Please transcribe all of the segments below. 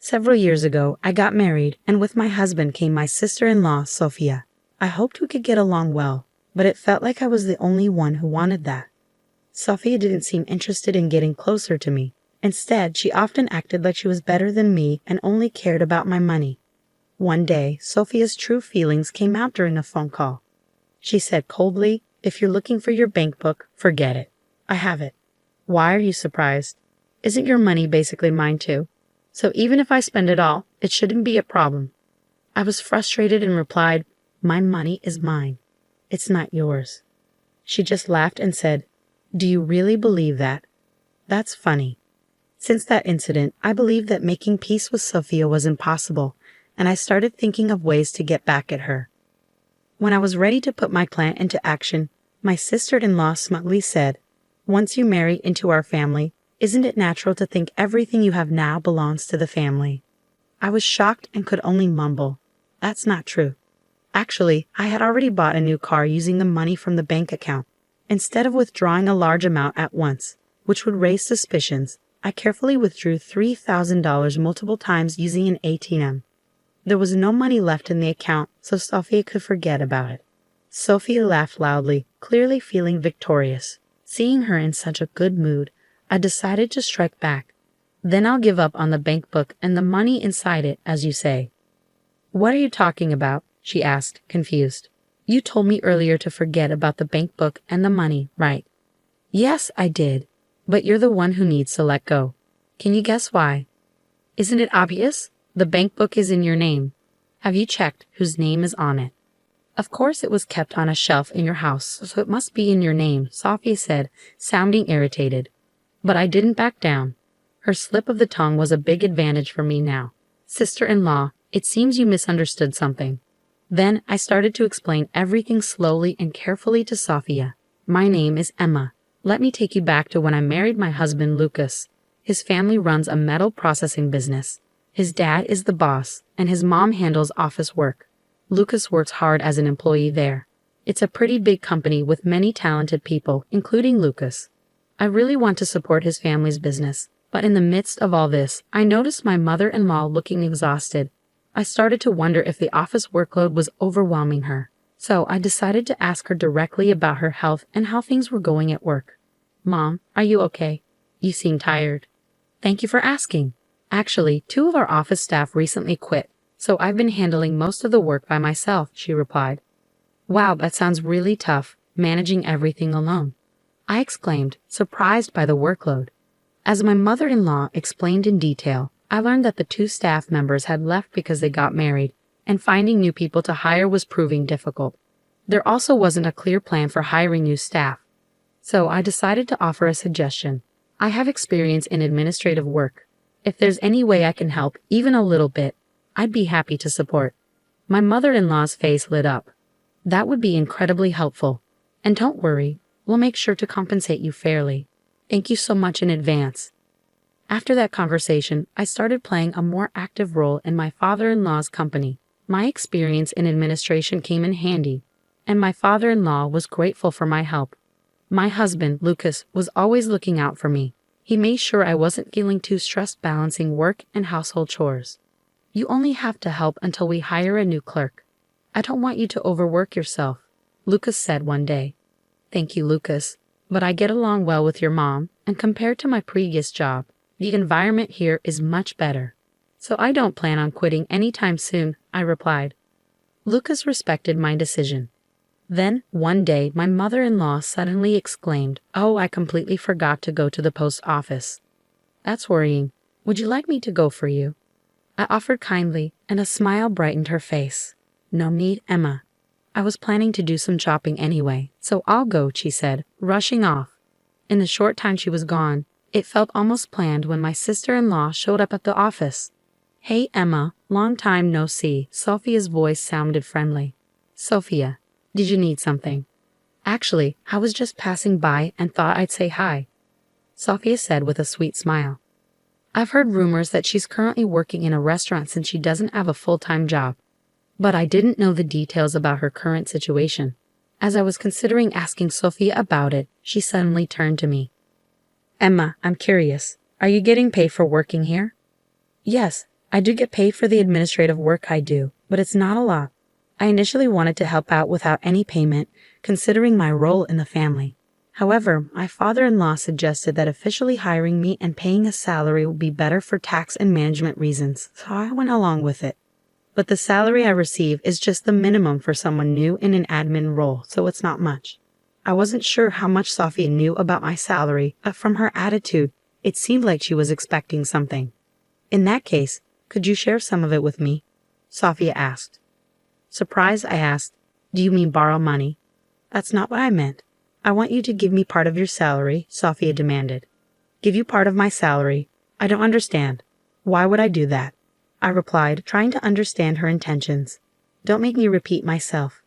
Several years ago, I got married, and with my husband came my sister-in-law, Sophia. I hoped we could get along well, but it felt like I was the only one who wanted that. Sophia didn't seem interested in getting closer to me. Instead, she often acted like she was better than me and only cared about my money. One day, Sophia's true feelings came out during a phone call. She said coldly, "If you're looking for your bank book, forget it. I have it." "Why are you surprised? Isn't your money basically mine too? So even if I spend it all, it shouldn't be a problem." I was frustrated and replied, "My money is mine. It's not yours." She just laughed and said, "Do you really believe that? That's funny." Since that incident, I believed that making peace with Sophia was impossible, and I started thinking of ways to get back at her. When I was ready to put my plan into action, my sister-in-law smugly said, "Once you marry into our family, isn't it natural to think everything you have now belongs to the family?" I was shocked and could only mumble, "That's not true." Actually, I had already bought a new car using the money from the bank account. Instead of withdrawing a large amount at once, which would raise suspicions, I carefully withdrew $3,000 multiple times using an ATM. There was no money left in the account, so Sophia could forget about it. Sophia laughed loudly, clearly feeling victorious. Seeing her in such a good mood, I decided to strike back. "Then I'll give up on the bank book and the money inside it, as you say." "What are you talking about?" she asked, confused. "You told me earlier to forget about the bank book and the money, right?" "Yes, I did. But you're the one who needs to let go. Can you guess why?" "Isn't it obvious? The bank book is in your name. Have you checked whose name is on it?" "Of course it was kept on a shelf in your house, so it must be in your name," Sophia said, sounding irritated. But I didn't back down. Her slip of the tongue was a big advantage for me now. "Sister-in-law, it seems you misunderstood something." Then I started to explain everything slowly and carefully to Sophia. "My name is Emma. Let me take you back to when I married my husband, Lucas. His family runs a metal processing business. His dad is the boss, and his mom handles office work. Lucas works hard as an employee there. It's a pretty big company with many talented people, including Lucas. I really want to support his family's business, but in the midst of all this, I noticed my mother-in-law looking exhausted. I started to wonder if the office workload was overwhelming her. So I decided to ask her directly about her health and how things were going at work. "Mom, are you okay? You seem tired." "Thank you for asking. Actually, 2 of our office staff recently quit, so I've been handling most of the work by myself," she replied. "Wow, that sounds really tough, managing everything alone," I exclaimed, surprised by the workload. As my mother-in-law explained in detail, I learned that the 2 staff members had left because they got married, and finding new people to hire was proving difficult. There also wasn't a clear plan for hiring new staff. So I decided to offer a suggestion. I have experience in administrative work. If there's any way I can help, even a little bit, I'd be happy to support. My mother-in-law's face lit up. "That would be incredibly helpful. And don't worry, we'll make sure to compensate you fairly. Thank you so much in advance." After that conversation, I started playing a more active role in my father-in-law's company. My experience in administration came in handy, and my father-in-law was grateful for my help. My husband, Lucas, was always looking out for me. He made sure I wasn't feeling too stressed balancing work and household chores. "You only have to help until we hire a new clerk. I don't want you to overwork yourself," Lucas said one day. "Thank you, Lucas, but I get along well with your mom, and compared to my previous job, the environment here is much better. So I don't plan on quitting anytime soon," I replied. Lucas respected my decision. Then, one day, my mother-in-law suddenly exclaimed, "Oh, I completely forgot to go to the post office." "That's worrying. Would you like me to go for you?" I offered kindly, and a smile brightened her face. "No need, Emma. I was planning to do some shopping anyway, so I'll go," she said, rushing off. In the short time she was gone, it felt almost planned when my sister-in-law showed up at the office. "Hey, Emma, long time no see." Sophia's voice sounded friendly. "Sophia, did you need something?" "Actually, I was just passing by and thought I'd say hi," Sophia said with a sweet smile. "I've heard rumors that she's currently working in a restaurant since she doesn't have a full-time job. But I didn't know the details about her current situation. As I was considering asking Sophia about it, she suddenly turned to me. "Emma, I'm curious. Are you getting paid for working here?" "Yes, I do get paid for the administrative work I do, but it's not a lot. I initially wanted to help out without any payment, considering my role in the family. However, my father-in-law suggested that officially hiring me and paying a salary would be better for tax and management reasons, so I went along with it. But the salary I receive is just the minimum for someone new in an admin role, so it's not much. I wasn't sure how much Sophia knew about my salary, but from her attitude, it seemed like she was expecting something. In that case, could you share some of it with me? Sophia asked. Surprised, I asked, do you mean borrow money? That's not what I meant. I want you to give me part of your salary, Sophia demanded. Give you part of my salary? I don't understand. Why would I do that? I replied, trying to understand her intentions. Don't make me repeat myself.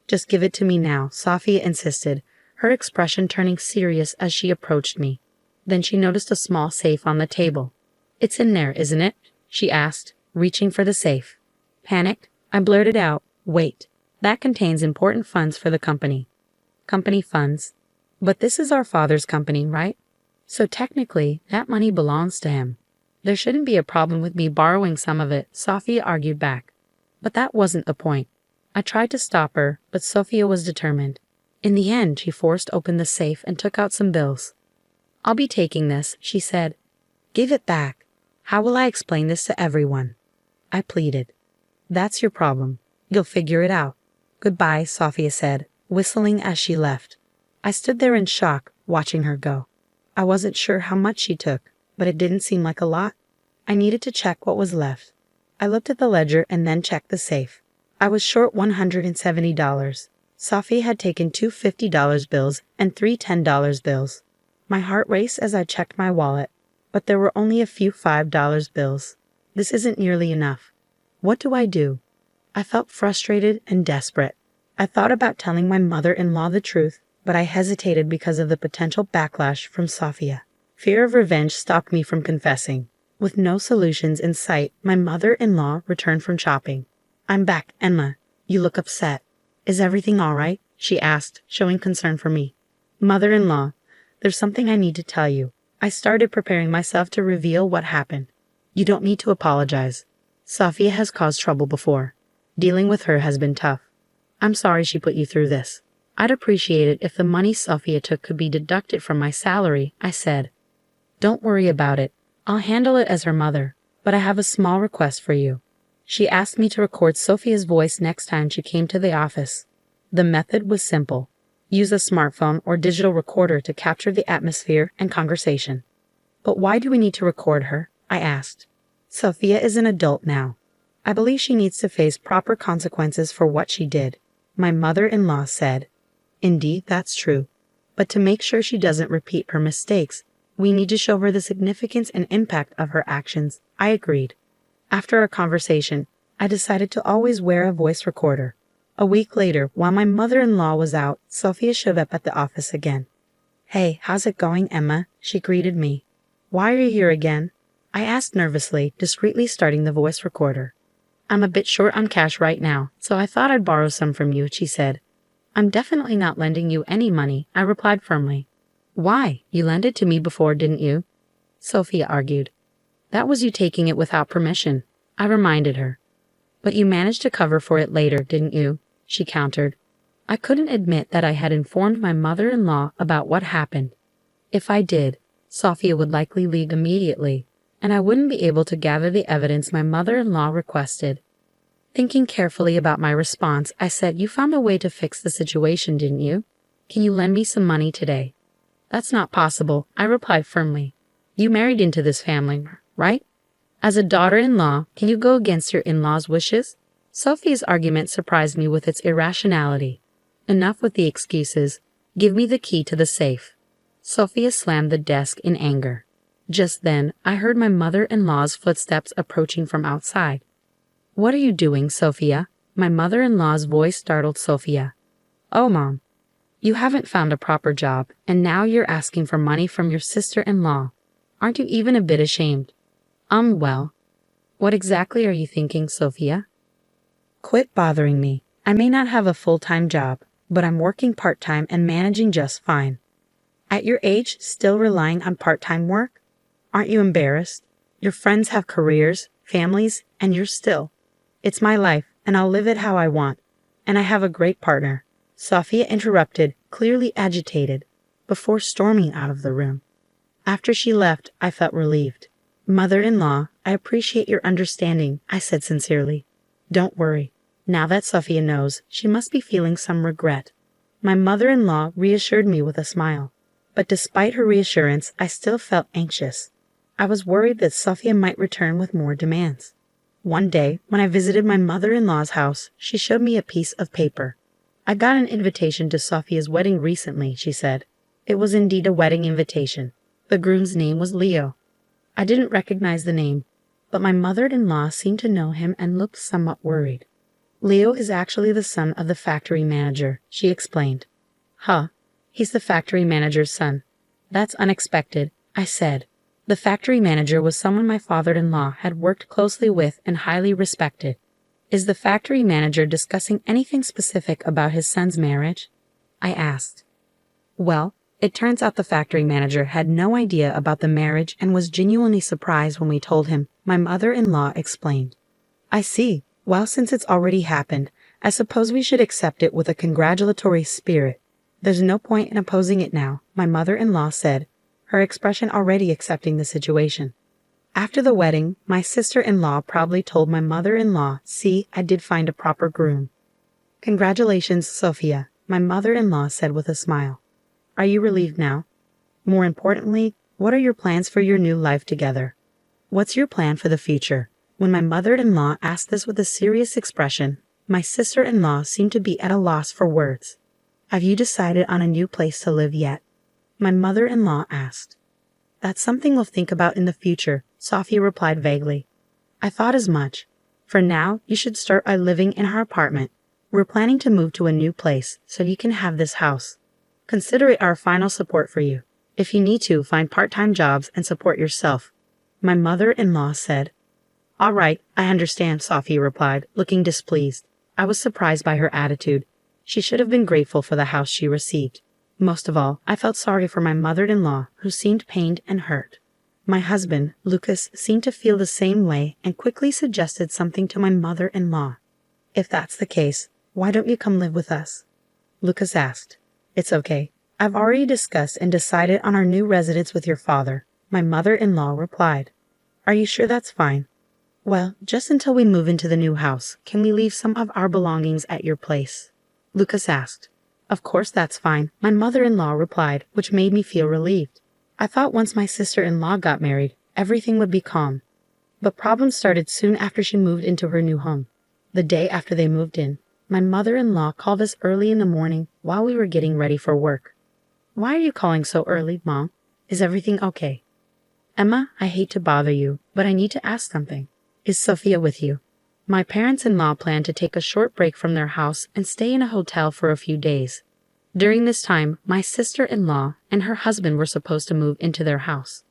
Just give it to me now, Sophia insisted, her expression turning serious as she approached me. Then she noticed a small safe on the table. It's in there, isn't it? She asked, reaching for the safe. Panicked, I blurted out, wait, that contains important funds for the company. Company funds? But this is our father's company, right? So technically, that money belongs to him. There shouldn't be a problem with me borrowing some of it, Sophia argued back. But that wasn't the point. I tried to stop her, but Sophia was determined. In the end, she forced open the safe and took out some bills. I'll be taking this, she said. Give it back. How will I explain this to everyone? I pleaded. That's your problem. You'll figure it out. Goodbye, Sophia said, whistling as she left. I stood there in shock, watching her go. I wasn't sure how much she took, but it didn't seem like a lot. I needed to check what was left. I looked at the ledger and then checked the safe. I was short $170. Sophia had taken two $50 bills and three $10 bills. My heart raced as I checked my wallet, but there were only a few $5 bills. This isn't nearly enough. What do I do? I felt frustrated and desperate. I thought about telling my mother-in-law the truth, but I hesitated because of the potential backlash from Sophia. Fear of revenge stopped me from confessing. With no solutions in sight, my mother-in-law returned from shopping. I'm back, Emma. You look upset. Is everything all right? She asked, showing concern for me. Mother-in-law, there's something I need to tell you. I started preparing myself to reveal what happened. You don't need to apologize. Sophia has caused trouble before. Dealing with her has been tough. I'm sorry she put you through this. I'd appreciate it if the money Sophia took could be deducted from my salary, I said. Don't worry about it. I'll handle it as her mother, but I have a small request for you. She asked me to record Sophia's voice next time she came to the office. The method was simple. Use a smartphone or digital recorder to capture the atmosphere and conversation. But why do we need to record her? I asked. Sophia is an adult now. I believe she needs to face proper consequences for what she did, my mother-in-law said. Indeed, that's true. But to make sure she doesn't repeat her mistakes, we need to show her the significance and impact of her actions. I agreed. After our conversation, I decided to always wear a voice recorder. A week later, while my mother-in-law was out, Sophia showed up at the office again. Hey, how's it going, Emma? She greeted me. Why are you here again? I asked nervously, discreetly starting the voice recorder. I'm a bit short on cash right now, so I thought I'd borrow some from you, she said. I'm definitely not lending you any money, I replied firmly. Why? You lent it to me before, didn't you? Sophia argued. That was you taking it without permission, I reminded her. But you managed to cover for it later, didn't you? She countered. I couldn't admit that I had informed my mother-in-law about what happened. If I did, Sophia would likely leave immediately, and I wouldn't be able to gather the evidence my mother-in-law requested. Thinking carefully about my response, I said, You found a way to fix the situation, didn't you? Can you lend me some money today? That's not possible, I replied firmly. You married into this family, right? As a daughter-in-law, can you go against your in-laws' wishes? Sophia's argument surprised me with its irrationality. Enough with the excuses. Give me the key to the safe. Sophia slammed the desk in anger. Just then, I heard my mother-in-law's footsteps approaching from outside. What are you doing, Sophia? My mother-in-law's voice startled Sophia. Oh, Mom. You haven't found a proper job, and now you're asking for money from your sister-in-law. Aren't you even a bit ashamed? Well. What exactly are you thinking, Sophia? Quit bothering me. I may not have a full-time job, but I'm working part-time and managing just fine. At your age, still relying on part-time work? Aren't you embarrassed? Your friends have careers, families, and yours still. It's my life, and I'll live it how I want. And I have a great partner. Sophia interrupted, clearly agitated, before storming out of the room. After she left, I felt relieved. Mother-in-law, I appreciate your understanding, I said sincerely. Don't worry. Now that Sophia knows, she must be feeling some regret. My mother-in-law reassured me with a smile. But despite her reassurance, I still felt anxious. I was worried that Sophia might return with more demands. One day, when I visited my mother-in-law's house, she showed me a piece of paper. I got an invitation to Sophia's wedding recently, she said. It was indeed a wedding invitation. The groom's name was Leo. I didn't recognize the name, but my mother-in-law seemed to know him and looked somewhat worried. Leo is actually the son of the factory manager, she explained. Huh, he's the factory manager's son. That's unexpected, I said. The factory manager was someone my father-in-law had worked closely with and highly respected. Is the factory manager discussing anything specific about his son's marriage? I asked. Well, it turns out the factory manager had no idea about the marriage and was genuinely surprised when we told him, my mother-in-law explained. I see. Well, since it's already happened, I suppose we should accept it with a congratulatory spirit. There's no point in opposing it now, my mother-in-law said, her expression already accepting the situation. After the wedding, my sister-in-law proudly told my mother-in-law, see, I did find a proper groom. Congratulations, Sophia, my mother-in-law said with a smile. Are you relieved now? More importantly, what are your plans for your new life together? What's your plan for the future? When my mother-in-law asked this with a serious expression, my sister-in-law seemed to be at a loss for words. Have you decided on a new place to live yet? My mother-in-law asked. That's something we'll think about in the future, Sophia replied vaguely. I thought as much. For now, you should start by living in our apartment. We're planning to move to a new place, so you can have this house. Consider it our final support for you. If you need to, find part-time jobs and support yourself. My mother-in-law said. All right, I understand, Sophia replied, looking displeased. I was surprised by her attitude. She should have been grateful for the house she received. Most of all, I felt sorry for my mother-in-law, who seemed pained and hurt. My husband, Lucas, seemed to feel the same way and quickly suggested something to my mother-in-law. If that's the case, why don't you come live with us? Lucas asked. It's okay. I've already discussed and decided on our new residence with your father, my mother-in-law replied. Are you sure that's fine? Well, just until we move into the new house, can we leave some of our belongings at your place? Lucas asked. Of course that's fine, my mother-in-law replied, which made me feel relieved. I thought once my sister-in-law got married, everything would be calm. But problems started soon after she moved into her new home. The day after they moved in, my mother-in-law called us early in the morning while we were getting ready for work. Why are you calling so early, Mom? Is everything okay? Emma, I hate to bother you, but I need to ask something. Is Sophia with you? My parents-in-law plan to take a short break from their house and stay in a hotel for a few days. During this time, my sister-in-law and her husband were supposed to move into their house.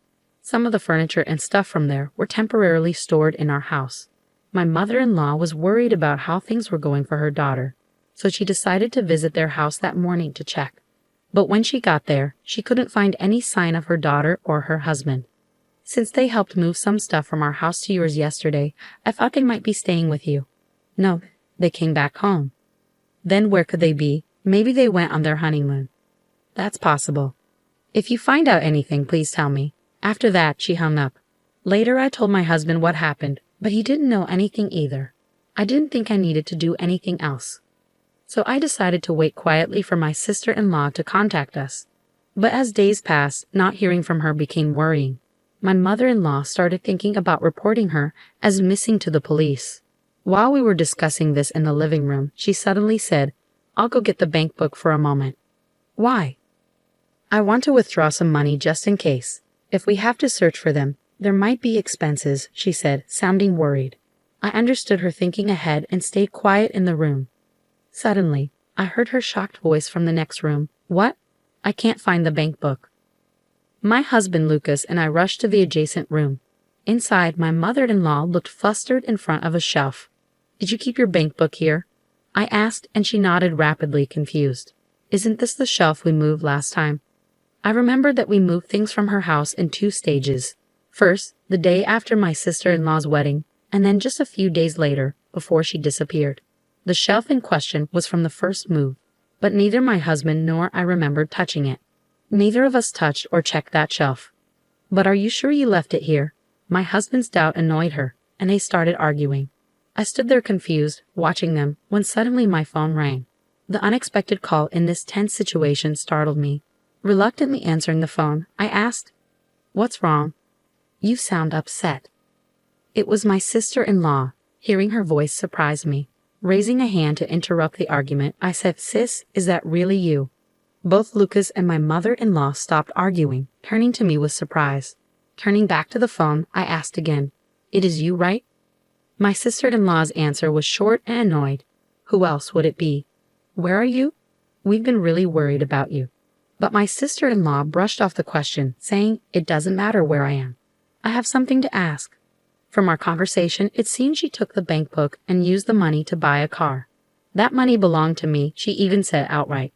Some of the furniture and stuff from there were temporarily stored in our house. My mother-in-law was worried about how things were going for her daughter, so she decided to visit their house that morning to check. But when she got there, she couldn't find any sign of her daughter or her husband. Since they helped move some stuff from our house to yours yesterday, I thought they might be staying with you. No, they came back home. Then where could they be? Maybe they went on their honeymoon. That's possible. If you find out anything, please tell me. After that, she hung up. Later, I told my husband what happened, but he didn't know anything either. I didn't think I needed to do anything else. So I decided to wait quietly for my sister-in-law to contact us. But as days passed, not hearing from her became worrying. My mother-in-law started thinking about reporting her as missing to the police. While we were discussing this in the living room, she suddenly said, I'll go get the bank book for a moment. Why? I want to withdraw some money just in case. If we have to search for them, there might be expenses, she said, sounding worried. I understood her thinking ahead and stayed quiet in the room. Suddenly, I heard her shocked voice from the next room. What? I can't find the bank book. My husband Lucas and I rushed to the adjacent room. Inside, my mother-in-law looked flustered in front of a shelf. Did you keep your bank book here? I asked, and she nodded rapidly, confused. Isn't this the shelf we moved last time? I remembered that we moved things from her house in 2 stages. First, the day after my sister-in-law's wedding, and then just a few days later, before she disappeared. The shelf in question was from the first move, but neither my husband nor I remembered touching it. Neither of us touched or checked that shelf. But are you sure you left it here? My husband's doubt annoyed her, and they started arguing. I stood there confused, watching them, when suddenly my phone rang. The unexpected call in this tense situation startled me. Reluctantly answering the phone, I asked, "What's wrong? You sound upset." It was my sister-in-law. Hearing her voice surprised me. Raising a hand to interrupt the argument, I said, "Sis, is that really you?" Both Lucas and my mother-in-law stopped arguing, turning to me with surprise. Turning back to the phone, I asked again, "It is you, right?" My sister-in-law's answer was short and annoyed. "Who else would it be? Where are you? We've been really worried about you." But my sister-in-law brushed off the question, saying, "It doesn't matter where I am. I have something to ask." From our conversation, it seemed she took the bank book and used the money to buy a car. That money belonged to me, she even said outright.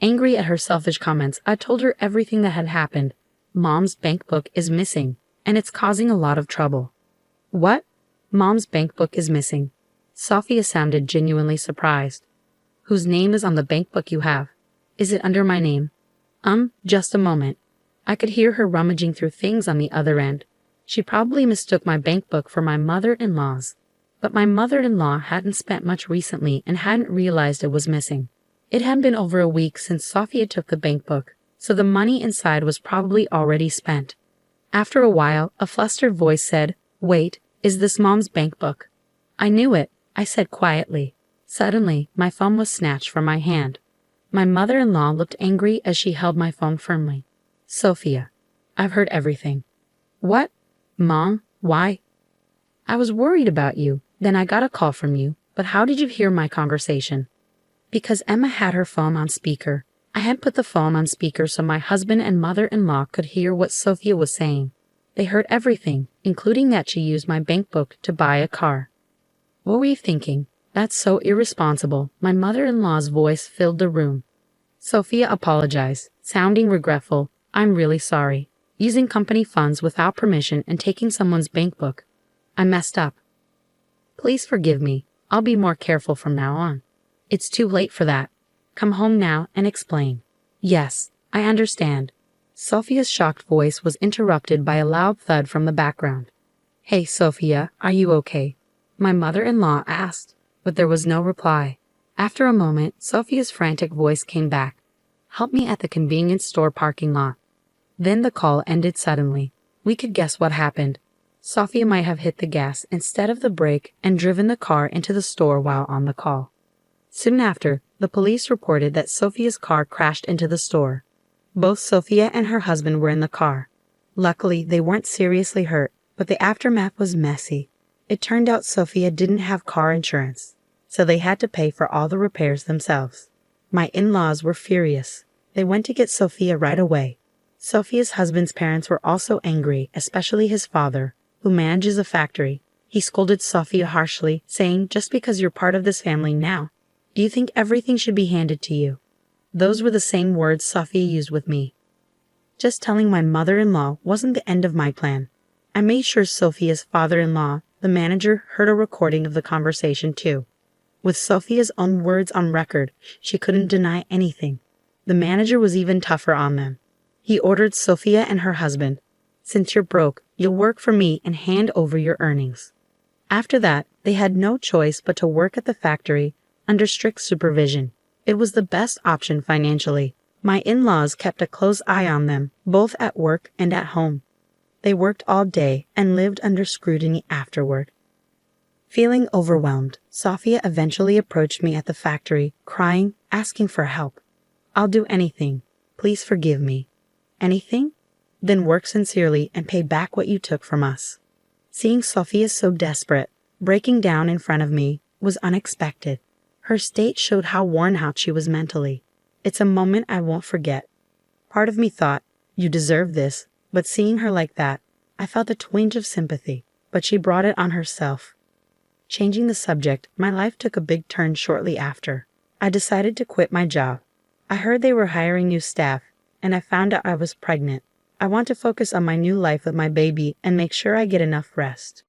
Angry at her selfish comments, I told her everything that had happened. "Mom's bank book is missing, and it's causing a lot of trouble." "What? Mom's bank book is missing?" Sophia sounded genuinely surprised. "Whose name is on the bank book you have? Is it under my name?" Just a moment. I could hear her rummaging through things on the other end. She probably mistook my bank book for my mother-in-law's. But my mother-in-law hadn't spent much recently and hadn't realized it was missing. It had been over a week since Sophia took the bank book, so the money inside was probably already spent. After a while, a flustered voice said, "Wait, is this Mom's bank book?" "I knew it," I said quietly. Suddenly, my phone was snatched from my hand. My mother-in-law looked angry as she held my phone firmly. "Sophia, I've heard everything." "What? Mom, why?" "I was worried about you. Then I got a call from you. But how did you hear my conversation?" "Because Emma had her phone on speaker. I had put the phone on speaker so my husband and mother-in-law could hear what Sophia was saying. They heard everything, including that she used my bank book to buy a car." "What were you thinking? That's so irresponsible." My mother-in-law's voice filled the room. Sophia apologized, sounding regretful. "I'm really sorry. Using company funds without permission and taking someone's bank book. I messed up. Please forgive me. I'll be more careful from now on." "It's too late for that. Come home now and explain." "Yes, I understand." Sophia's shocked voice was interrupted by a loud thud from the background. "Hey, Sophia, are you okay?" my mother-in-law asked, but there was no reply. After a moment, Sophia's frantic voice came back. "Help me at the convenience store parking lot." Then the call ended suddenly. We could guess what happened. Sophia might have hit the gas instead of the brake and driven the car into the store while on the call. Soon after, the police reported that Sophia's car crashed into the store. Both Sophia and her husband were in the car. Luckily, they weren't seriously hurt, but the aftermath was messy. It turned out Sophia didn't have car insurance, so they had to pay for all the repairs themselves. My in-laws were furious. They went to get Sophia right away. Sophia's husband's parents were also angry, especially his father, who manages a factory. He scolded Sophia harshly, saying, "Just because you're part of this family now, do you think everything should be handed to you?" Those were the same words Sophia used with me. Just telling my mother-in-law wasn't the end of my plan. I made sure Sophia's father-in-law, the manager, heard a recording of the conversation too. With Sophia's own words on record, she couldn't deny anything. The manager was even tougher on them. He ordered Sophia and her husband, "Since you're broke, you'll work for me and hand over your earnings." After that, they had no choice but to work at the factory under strict supervision. It was the best option financially. My in-laws kept a close eye on them, both at work and at home. They worked all day and lived under scrutiny afterward. Feeling overwhelmed, Sophia eventually approached me at the factory, crying, asking for help. "I'll do anything. Please forgive me." "Anything? Then work sincerely and pay back what you took from us." Seeing Sophia so desperate, breaking down in front of me, was unexpected. Her state showed how worn out she was mentally. It's a moment I won't forget. Part of me thought, "You deserve this," but seeing her like that, I felt a twinge of sympathy, but she brought it on herself. Changing the subject, my life took a big turn shortly after. I decided to quit my job. I heard they were hiring new staff, and I found out I was pregnant. I want to focus on my new life with my baby and make sure I get enough rest.